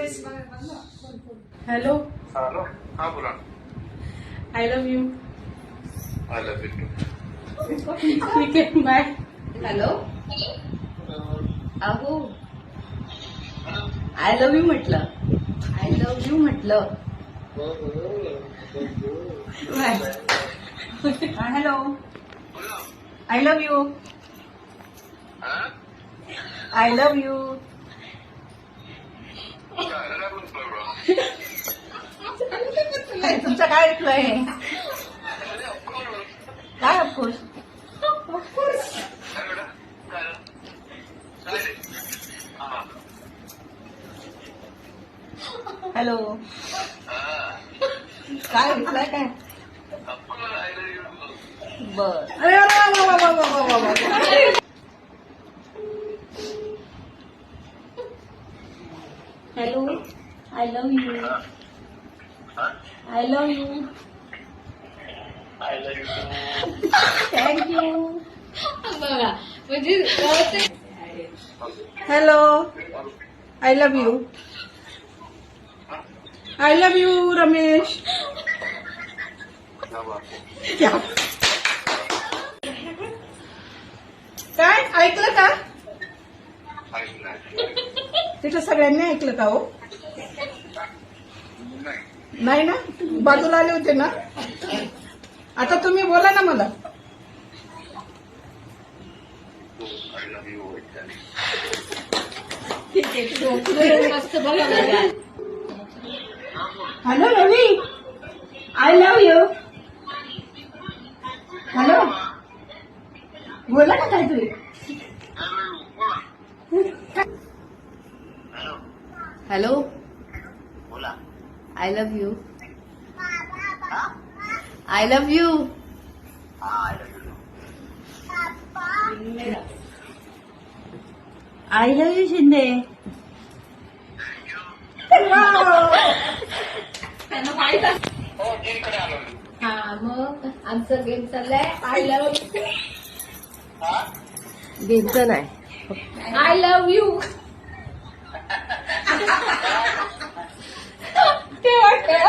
Hello. Hello. हा बोला. I love you. I love you too. ठीक आहे, बाय. हॅलो. अहो, आय लव्ह यू म्हटलं. आय लव्ह यू म्हटलं. Hello. I love you. I love you. तुमचा काय रिप्लाय आहे? काय ऑफकोर्स? हॅलो. काय रिप्लाय काय? बर. अरे वा वा वा वा वा वा. Hello. I love you. I love you. Thank you. बघा म्हणजे hello. I love you. I love you Ramesh. क्या? काय ऐकलं का? तिथं सगळ्यांनी ऐकलं का हो? नाही ना, बाजूला आले होते ना. आता तुम्ही बोला ना मला. मस्त बघा. Hello Ravi. I love you. Hello. बोला ना काहीतरी. हॅलो. बोला. I love you. I love you. I love you Shinde. त्यांना माहित आहे. हो, जिमकडे आलो मी. हा मग आमचं गेम चाललाय. आय लव्ह गेमचं नाही. I love you. ते वाटतं